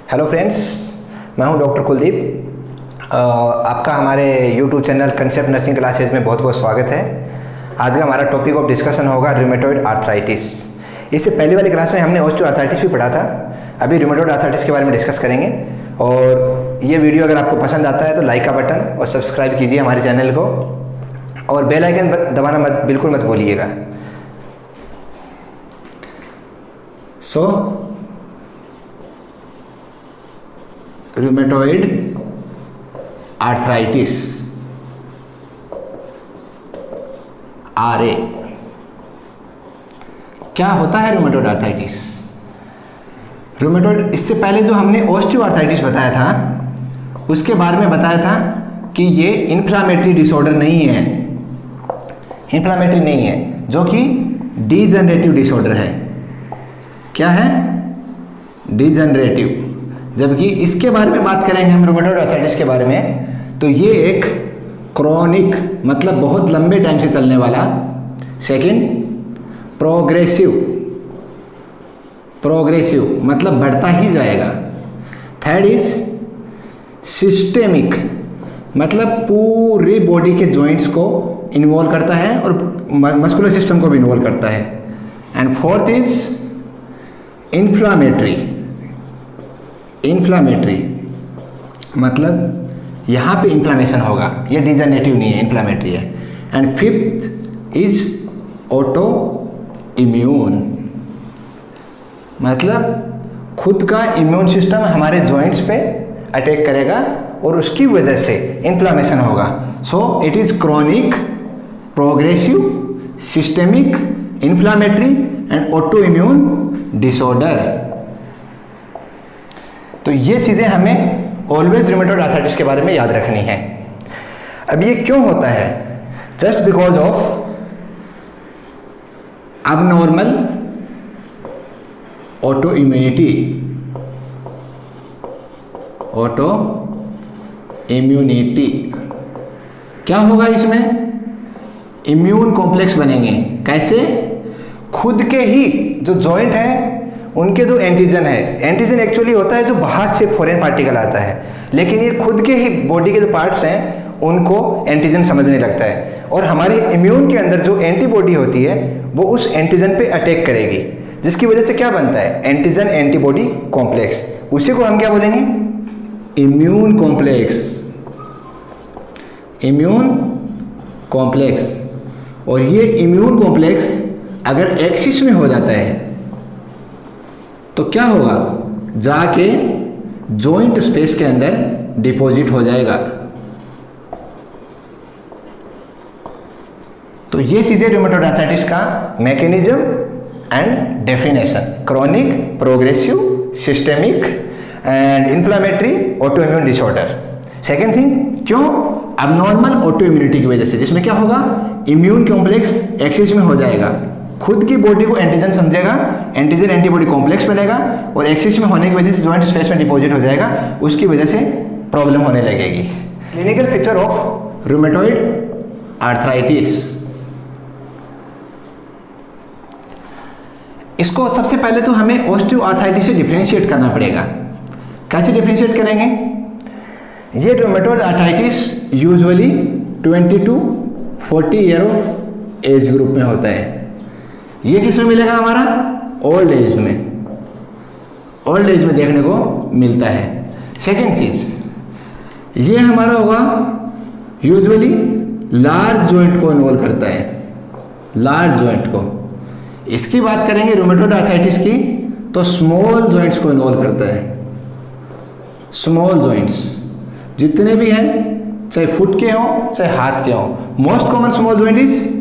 Hello friends, मैं हूं doctor Kuldeep. आपका हमारे YouTube channel concept nursing classes में बहुत बहुत स्वागत है। आज का हमारा टॉपिक ऑफ डिस्कशन होगा रूमेटॉइड आर्थराइटिस। इससे पहले वाली क्लास में हमने ऑस्टियोआर्थराइटिस भी पढ़ा था। अभी रूमेटॉइड आर्थराइटिस के बारे में डिस्कस करेंगे। और ये वीडियो अगर आपको पसंद आता है तो लाइक का बटन और सब्सक्राइब कीजिए हमारे चैनल को, और बेल आइकन दबाना बिल्कुल मत भूलिएगा। Rheumatoid arthritis RA। क्या होता है रूमेटॉइड आर्थराइटिस? रूमेटॉइड, इससे पहले जो हमने ऑस्टियोआर्थराइटिस बताया था उसके बारे में बताया था कि ये इन्फ्लामेटरी डिसऑर्डर नहीं है, इन्फ्लामेटरी नहीं है, जो कि डिजनरेटिव डिसऑर्डर है। क्या है? डिजनरेटिव। जबकि इसके बारे में बात करेंगे हम रूमेटॉइड आर्थराइटिस के बारे में, तो ये एक क्रॉनिक मतलब बहुत लंबे टाइम से चलने वाला। सेकंड, प्रोग्रेसिव मतलब बढ़ता ही जाएगा। थर्ड इज सिस्टेमिक मतलब पूरी बॉडी के जॉइंट्स को इन्वॉल्व करता है और मस्कुलर सिस्टम को भी इन्वॉल्व करता है। एंड फोर्थ इज इन्फ्लामेटरी मतलब यहाँ पे इन्फ्लामेशन होगा, ये डिजनरेटिव नहीं है, इन्फ्लामेटरी है। And fifth is auto immune मतलब खुद का इम्यून सिस्टम हमारे जॉइंट्स पे अटैक करेगा और उसकी वजह से इन्फ्लामेशन होगा। So it is chronic, progressive, systemic, inflammatory and auto immune disorder. तो ये चीज़ें हमें ऑलवेज रूमेटॉइड आर्थराइटिस के बारे में याद रखनी है। अब ये क्यों होता है? Just because of abnormal autoimmunity। क्या होगा इसमें? इम्यून कॉम्प्लेक्स बनेंगे। कैसे? खुद के ही जो जॉइंट है उनके जो एंटीजन है, एंटीजन एक्चुअली होता है जो बाहर से फॉरेन पार्टिकल आता है, लेकिन ये खुद के ही बॉडी के जो पार्ट्स हैं उनको एंटीजन समझने लगता है। और हमारे इम्यून के अंदर जो एंटीबॉडी होती है वो उस एंटीजन पे अटैक करेगी, जिसकी वजह से क्या बनता है? Antigen antibody complex. उसी को हम क्या बोलेंगे? Immune complex. और ये इम्यून कॉम्प्लेक्स अगर एक्सिस में हो जाता है तो क्या होगा? जाके जॉइंट स्पेस के अंदर डिपॉजिट हो जाएगा। तो ये चीजें रूमेटॉइड आर्थराइटिस का mechanism and definition: chronic, progressive, systemic and inflammatory, auto immune disorder. Second thing, क्यों? अबनॉर्मल ऑटो इम्यूनिटी की वजह से, जिसमें क्या होगा? इम्यून कॉम्प्लेक्स एक्सिस में हो जाएगा, खुद की बॉडी को एंटीजन समझेगा, एंटीजन एंटीबॉडी कॉम्प्लेक्स बनेगा और एक्सिस में होने की वजह से जॉइंट स्पेस में डिपॉजिट हो जाएगा, उसकी वजह से प्रॉब्लम होने लगेगी। Clinical feature of rheumatoid arthritis. इसको सबसे पहले तो हमें ऑस्टियोआर्थराइटिस से डिफरेंशिएट करना पड़ेगा। कैसे डिफरेंशिएट करेंगे? ये rheumatoid arthritis usually 20 to 40 year of age group में होता है। ये किस में मिलेगा? हमारा ओल्ड एज में, देखने को मिलता है। सेकेंड चीज, ये हमारा होगा यूजुअली लार्ज जॉइंट को इन्वॉल्व करता है, लार्ज जॉइंट को। इसकी बात करेंगे रूमेटॉइड आर्थराइटिस की तो स्मॉल जॉइंट्स को इन्वॉल्व करता है। स्मॉल जॉइंट्स जितने भी हैं, चाहे फुट के हों चाहे हाथ के हों। Most common small joint is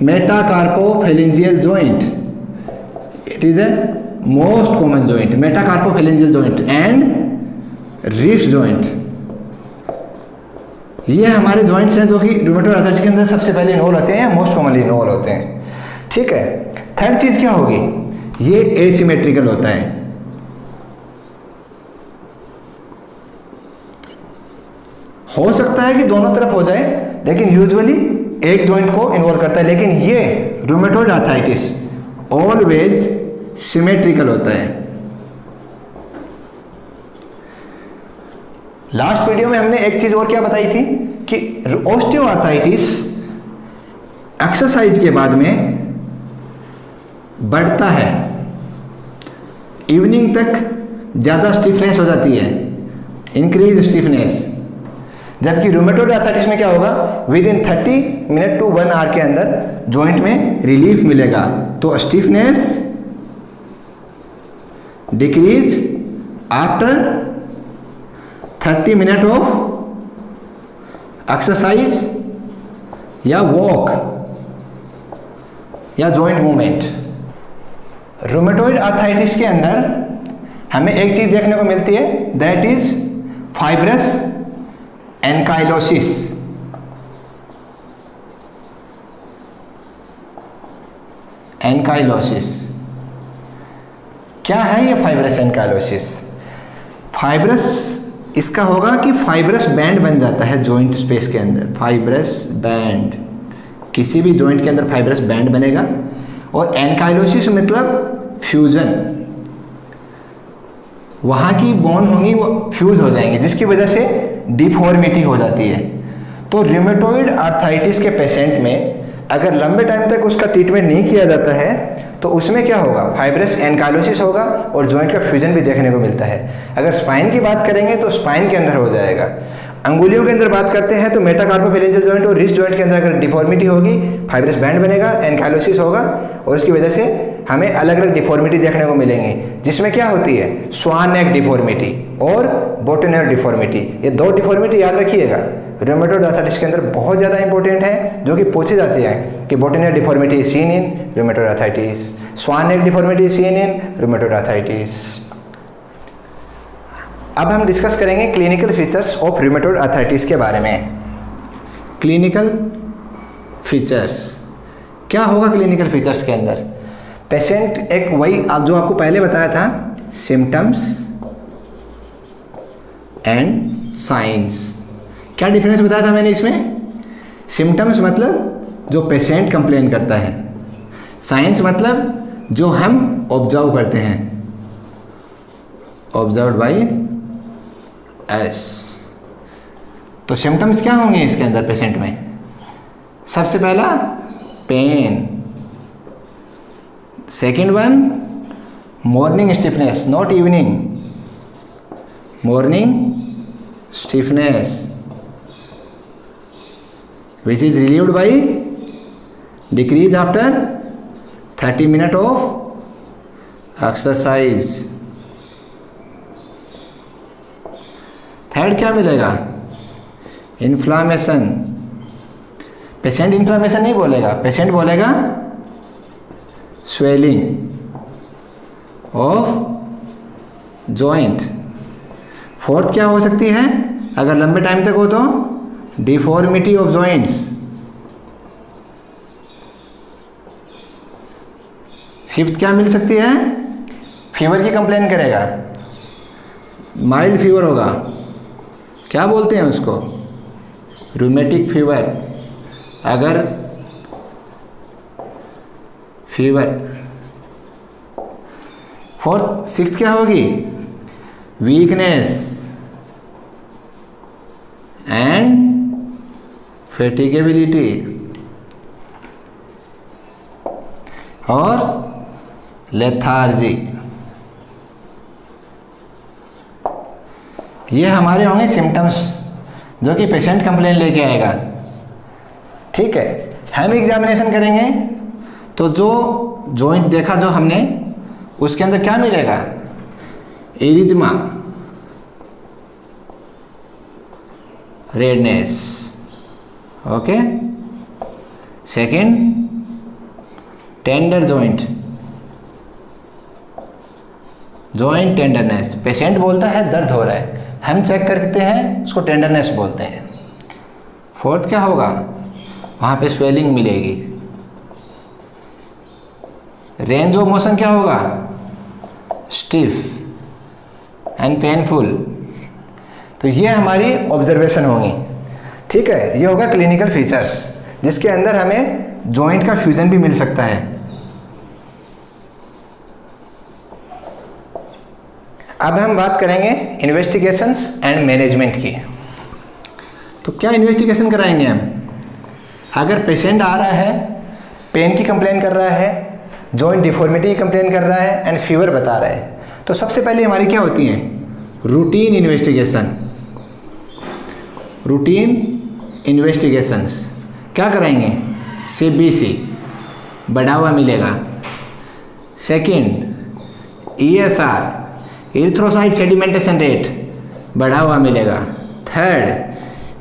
metacarpophalangeal joint. It is a most common joint, metacarpophalangeal joint and wrist joint. ये हमारे जॉइंट्स हैं जो कि रूमेटॉइड आर्थराइटिस के अंदर सबसे पहले इन्वॉल्व होते हैं, मोस्ट कॉमनली इन्वॉल्व होते हैं। ठीक है। थर्ड चीज क्या होगी? ये एसिमेट्रिकल होता है। हो सकता है कि दोनों तरफ हो जाए, लेकिन यूजुअली एक जॉइंट को इन्वॉल्व करता है। लेकिन ये रूमेटॉइड आर्थराइटिस ऑलवेज सिमेट्रिकल होता है। लास्ट वीडियो में हमने एक चीज़ और क्या बताई थी कि ऑस्टियोआर्थराइटिस एक्सरसाइज के बाद में बढ़ता है, इवनिंग तक ज़्यादा स्टिफनेस हो जाती है, इंक्रीज स्टिफनेस। जबकि रूमेटॉइड आर्थराइटिस में क्या होगा, within 30 minute to 1 hour के अंदर जॉइंट में रिलीफ मिलेगा। तो stiffness decrease after 30 minute of exercise या वॉक या जॉइंट मूवमेंट। रूमेटॉइड आर्थराइटिस के अंदर हमें एक चीज देखने को मिलती है, that is fibrous ankylosis. Ankylosis क्या है ये फाइब्रस एनकाइलोसिस? फाइब्रस इसका होगा कि फाइब्रस बैंड बन जाता है जॉइंट स्पेस के अंदर। फाइब्रस बैंड, किसी भी जॉइंट के अंदर फाइब्रस बैंड बनेगा। और एनकाइलोसिस मतलब फ्यूजन, वहाँ की बोन होंगी वो फ्यूज हो जाएंगे, जिसकी वजह से डिफॉर्मिटी हो जाती है। तो रूमेटॉइड आर्थराइटिस के पेशेंट में अगर लंबे टाइम तक उसका ट्रीटमेंट नहीं किया जाता है तो उसमें क्या होगा, फाइब्रस एनकाइलोसिस होगा और जॉइंट का फ्यूजन भी देखने को मिलता है। अगर स्पाइन की बात करेंगे तो स्पाइन के अंदर हो जाएगा। अंगुलियों के अंदर बात करते हैं तो मेटाकार्पोफेरेंजियल जॉइंट और रिस्ट जॉइंट के अंदर अगर डिफॉर्मिटी होगी, फाइब्रस बैंड बनेगा, एनकाइलोसिस होगा और उसकी वजह से हमें अलग अलग डिफॉर्मिटी देखने को मिलेंगी, जिसमें क्या होती है, स्वान नेक डिफॉर्मिटी और बोटेनर डिफॉर्मिटी। ये 2 डिफॉर्मिटी याद रखिएगा, रूमेटॉइड आर्थराइटिस के अंदर बहुत ज़्यादा इंपॉर्टेंट है, जो कि पूछे जाते हैं कि boutonniere deformity is seen in rheumatoid arthritis, swan neck deformity is seen in rheumatoid arthritis. अब हम डिस्कस करेंगे clinical features of rheumatoid arthritis के बारे में। क्लिनिकल फीचर्स क्या होगा? क्लिनिकल फीचर्स के अंदर पेशेंट एक वही आप जो आपको पहले बताया था, सिम्टम्स एंड साइंस। क्या डिफरेंस बताया था मैंने इसमें? सिम्टम्स मतलब जो पेशेंट कंप्लेन करता है, साइंस मतलब जो हम ऑब्जर्व करते हैं, ऑब्जर्व्ड बाय एस। तो सिम्टम्स क्या होंगे इसके अंदर पेशेंट में? सबसे पहला pain, second one morning stiffness, not evening, morning stiffness which is relieved by decrease after 30 minutes of exercise। Third क्या मिलेगा? इन्फ्लामेशन। पेशेंट इन्फ्लामेशन नहीं बोलेगा, पेशेंट बोलेगा स्वेलिंग ऑफ जॉइंट। फोर्थ क्या हो सकती है अगर लंबे टाइम तक हो तो? Deformity of joints. फिफ्थ क्या मिल सकती है? फीवर की कंप्लेन करेगा, माइल्ड फीवर होगा, क्या बोलते हैं उसको, रूमेटिक फीवर। अगर फीवर। फोर्थ सिक्स क्या होगी? वीकनेस एंड फैटिगेबिलिटी और लेथार्जी। ये हमारे होंगे सिम्टम्स जो कि पेशेंट कंप्लेन लेके आएगा। ठीक है, हम एग्जामिनेशन करेंगे तो जो जॉइंट देखा जो हमने, उसके अंदर क्या मिलेगा? Erythema, redness. Okay, second tender joint, joint tenderness. Patient बोलता है दर्द हो रहा है, हम चेक करते हैं उसको टेंडरनेस बोलते हैं। फोर्थ क्या होगा? वहाँ पे स्वेलिंग मिलेगी। रेंज ऑफ मोशन क्या होगा? Stiff and painful. तो ये हमारी ऑब्जर्वेशन होंगी। ठीक है, ये होगा क्लिनिकल फीचर्स, जिसके अंदर हमें जॉइंट का फ्यूजन भी मिल सकता है। अब हम बात करेंगे इन्वेस्टिगेशंस एंड मैनेजमेंट की। तो क्या इन्वेस्टिगेशन कराएंगे हम? अगर पेशेंट आ रहा है, पेन की कंप्लेन कर रहा है, जॉइंट डिफॉर्मिटी की कंप्लेन कर रहा है एंड फीवर बता रहा है, तो सबसे पहले हमारी क्या होती है? Routine investigation. रूटीन इन्वेस्टिगेशंस क्या कराएंगे? CBC बढ़ा हुआ मिलेगा। Second ESR erythrocyte sedimentation rate बढ़ा हुआ मिलेगा। थर्ड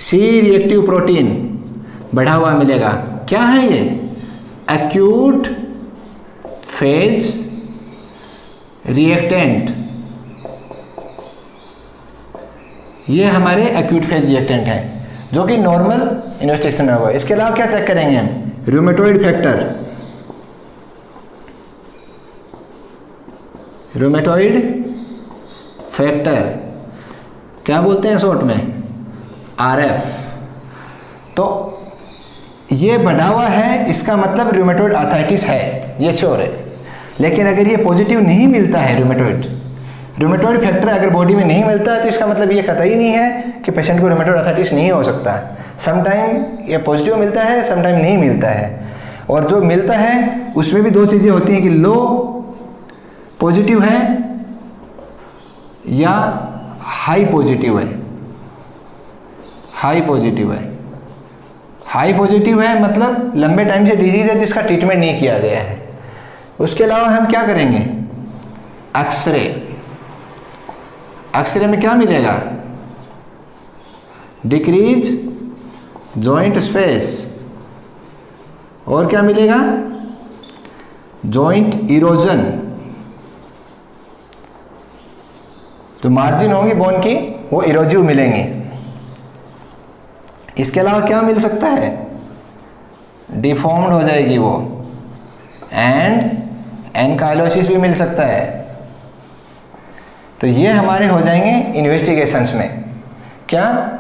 C रिएक्टिव प्रोटीन बढ़ा हुआ मिलेगा। क्या है ये? Acute phase reactant. ये हमारे एक्यूट फेज रिएक्टेंट हैं जो कि नॉर्मल इन्वेस्टिगेशन में होगा। इसके अलावा क्या चेक करेंगे हम? Rheumatoid factor. रूमेटॉइड फैक्टर क्या बोलते हैं शॉर्ट में? RF। तो ये बढ़ा हुआ है, इसका मतलब रूमेटॉइड आर्थराइटिस है, ये श्योर है। लेकिन अगर ये पॉजिटिव नहीं मिलता है, रूमेटॉइड फैक्टर अगर बॉडी में नहीं मिलता है, तो इसका मतलब ये कतई नहीं है कि पेशेंट को रूमेटॉइड आर्थराइटिस नहीं हो सकता। समटाइम ये पॉजिटिव मिलता है, समटाइम नहीं मिलता है। और जो मिलता है उसमें भी दो चीज़ें होती हैं कि लो पॉजिटिव है या हाई पॉजिटिव है। हाई पॉजिटिव है, हाई पॉजिटिव है मतलब लंबे टाइम से डिजीज है जिसका ट्रीटमेंट नहीं किया गया है। उसके अलावा हम क्या करेंगे? एक्सरे। एक्सरे में क्या मिलेगा? Decrease joint space. और क्या मिलेगा? Joint erosion. तो मार्जिन होंगी बोन की, वो इरोजिव मिलेंगी। इसके अलावा क्या मिल सकता है? डिफॉर्म्ड हो जाएगी वो, एंड एनकाइलोसिस भी मिल सकता है। तो ये हमारे हो जाएंगे इन्वेस्टिगेशंस में। क्या?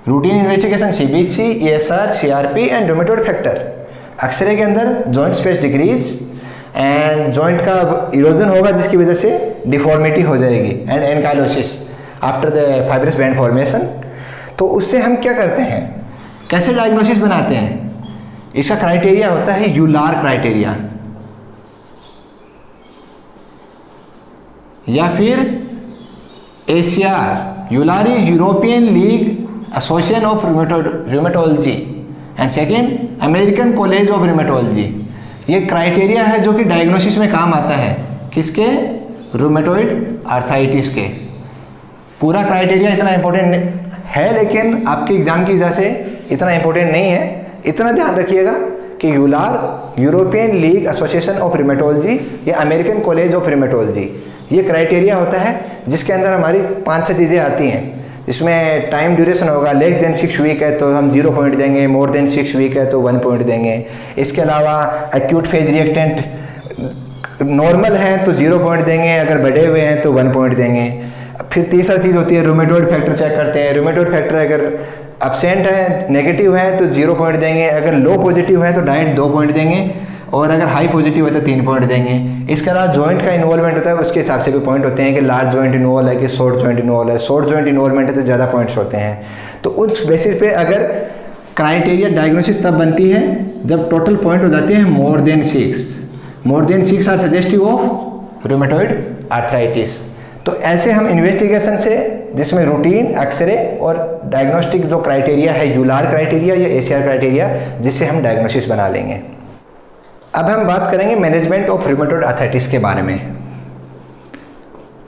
Routine investigation CBC, ESR, CRP and rheumatoid factor. X ray के अंदर joint space decrease and joint का इरोजन होगा जिसकी वजह से डिफॉर्मिटी हो जाएगी and ankylosis after the fibrous band formation. तो उससे हम क्या करते हैं? कैसे डायग्नोसिस बनाते हैं? इसका क्राइटेरिया होता है यूलार क्राइटेरिया या फिर ACR। EULAR is European League Association of Rheumatology and second American College of Rheumatology. ये क्राइटेरिया है जो कि डायग्नोसिस में काम आता है। किसके? रूमेटॉइड आर्थराइटिस के। पूरा क्राइटेरिया इतना इंपॉर्टेंट है, लेकिन आपके एग्जाम की वजह से इतना इंपॉर्टेंट नहीं है। इतना ध्यान रखिएगा कि EULAR European League Association of Rheumatology या अमेरिकन कॉलेज ऑफ रूमेटोलॉजी, ये क्राइटेरिया होता है जिसके अंदर हमारी 5-6 चीज़ें आती हैं। इसमें टाइम ड्यूरेशन होगा, लेस देन 6 वीक है तो हम 0 पॉइंट देंगे, मोर देन 6 वीक है तो 1 पॉइंट देंगे। इसके अलावा एक्यूट फेज रिएक्टेंट नॉर्मल है तो 0 पॉइंट देंगे, अगर बढ़े हुए हैं तो 1 पॉइंट देंगे। फिर तीसरा चीज़ होती है रूमेटॉइड फैक्टर चेक करते हैं। रूमेटॉइड फैक्टर अगर एब्सेंट है, नेगेटिव है तो 0 पॉइंट देंगे, अगर लो पॉजिटिव है तो डायरेक्ट 2 पॉइंट देंगे, और अगर हाई पॉजिटिव है तो 3 पॉइंट देंगे। इसके अलावा जॉइंट का इन्वॉल्वमेंट होता है, उसके हिसाब से भी पॉइंट होते हैं कि लार्ज जॉइंट इन्वॉल्व है कि शॉर्ट जॉइंट इन्वॉल्व है। शॉर्ट जॉइंट इन्वॉल्वमेंट है तो ज़्यादा पॉइंट्स होते हैं। तो उस बेसिस पे अगर क्राइटेरिया डायग्नोसिस तब बनती है जब टोटल पॉइंट हो जाते हैं more than 6। More than 6 are suggestive of rheumatoid arthritis. तो ऐसे हम इन्वेस्टिगेशन से, जिसमें रूटीन, एक्सरे और डायग्नोस्टिक जो क्राइटेरिया है, यूलार क्राइटेरिया या ACR क्राइटेरिया, जिससे हम डायग्नोसिस बना लेंगे। अब हम बात करेंगे मैनेजमेंट ऑफ रूमेटॉइड आर्थराइटिस के बारे में,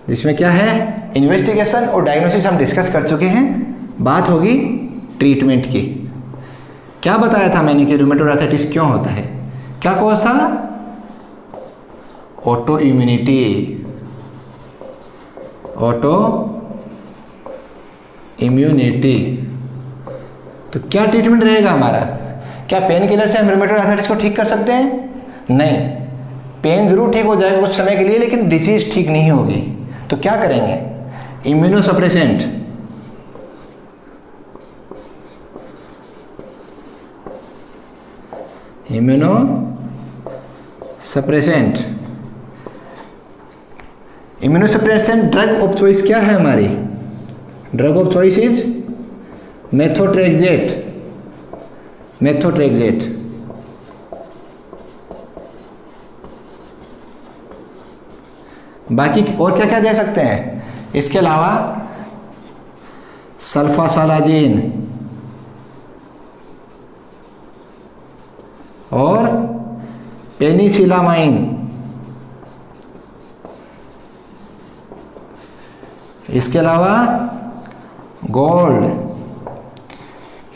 जिसमें क्या है? इन्वेस्टिगेशन और डायग्नोसिस हम डिस्कस कर चुके हैं। बात होगी ट्रीटमेंट की। क्या बताया था मैंने कि रूमेटॉइड आर्थराइटिस क्यों होता है? क्या कॉज था? Auto immunity. Auto immunity. तो क्या ट्रीटमेंट रहेगा हमारा? क्या पेन किलर से हम रूमेटॉइड आर्थराइटिस को ठीक कर सकते हैं? नहीं, पेन जरूर ठीक हो जाएगा कुछ समय के लिए, लेकिन डिजीज ठीक नहीं होगी। तो क्या करेंगे? Immunosuppressant. Immunosuppressant. Immunosuppressant drug of choice क्या है हमारी? Drug of choice is methotrexate. Methotrexate. बाकी और क्या क्या दे सकते हैं इसके अलावा? सल्फासालाजिन और पेनिसिलामाइन। इसके अलावा गोल्ड।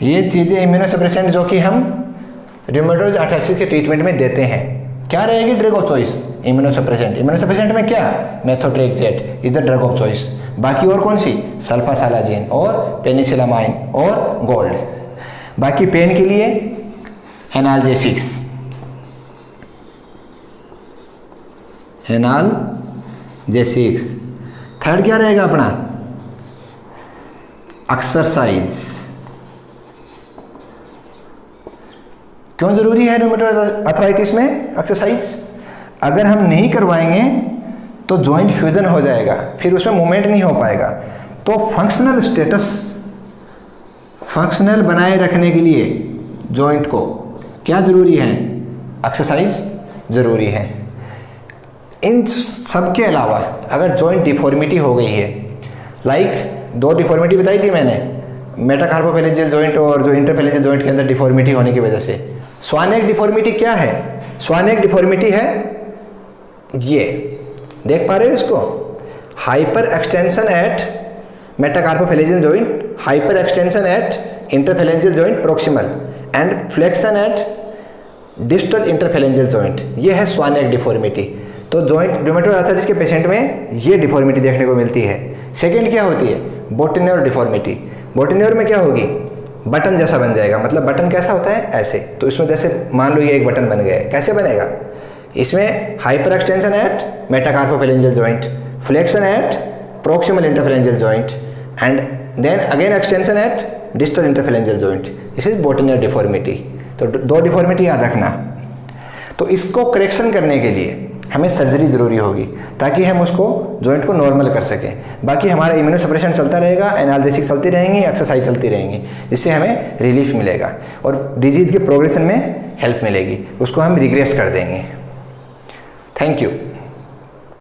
ये चीज़ें इम्यूनोसप्रेसेंट जो कि हम रूमेटॉइड आर्थराइटिस के ट्रीटमेंट में देते हैं। क्या रहेगी drug of choice? Immunosuppressant. Immunosuppressant में क्या? Methotrexate is the drug of choice. बाकी और कौन सी? सल्फासालाजिन और पेनिसिलामाइन और गोल्ड। बाकी पेन के लिए एनाल्जेसिक्स। एनाल्जेसिक्स। थर्ड क्या रहेगा अपना? एक्सरसाइज। क्यों जरूरी है रूमेटॉइड आर्थराइटिस में एक्सरसाइज? अगर हम नहीं करवाएंगे तो जॉइंट फ्यूजन हो जाएगा, फिर उसमें मूवमेंट नहीं हो पाएगा। तो फंक्शनल स्टेटस, फंक्शनल बनाए रखने के लिए जॉइंट को क्या जरूरी है? एक्सरसाइज जरूरी है। इन सब के अलावा अगर जॉइंट डिफॉर्मिटी हो गई है, लाइक 2 डिफॉर्मिटी बताई थी मैंने, मेटाकार्पोफेरेंजियल जॉइंट और जो इंटरफेरेंजियल जॉइंट के अंदर डिफॉर्मिटी होने की वजह से। स्वानेक डिफॉर्मिटी क्या है? स्वानेक डिफॉर्मिटी है ये, देख पा रहे हो इसको? Hyper extension at metacarpophalangeal joint, hyper extension at interphalangeal joint proximal and flexion at distal interphalangeal joint. ये है स्वानेक डिफॉर्मिटी। तो जॉइंट रूमेटॉइड आर्थराइटिस के पेशेंट में ये डिफॉर्मिटी देखने को मिलती है। सेकेंड क्या होती है? बोटेन्योर डिफॉर्मिटी। बोटेन्योर में क्या होगी? बटन जैसा बन जाएगा। मतलब बटन कैसा होता है? ऐसे। तो इसमें जैसे मान लो ये एक बटन बन गया है, कैसे बनेगा? इसमें hyper extension at metacarpophalangeal joint, flexion at proximal interphalangeal joint and then again extension at distal interphalangeal joint. This is boutonniere deformity. तो 2 डिफॉर्मिटी याद रखना। तो इसको करेक्शन करने के लिए हमें सर्जरी ज़रूरी होगी ताकि हम उसको जॉइंट को नॉर्मल कर सकें। बाकी हमारा इम्यूनोसप्रेशन चलता रहेगा, एनाल्जेसिक्स चलती रहेंगी, एक्सरसाइज चलती रहेंगी, जिससे हमें रिलीफ मिलेगा और डिजीज़ के प्रोग्रेशन में हेल्प मिलेगी। उसको हम रिग्रेस कर देंगे। Thank you.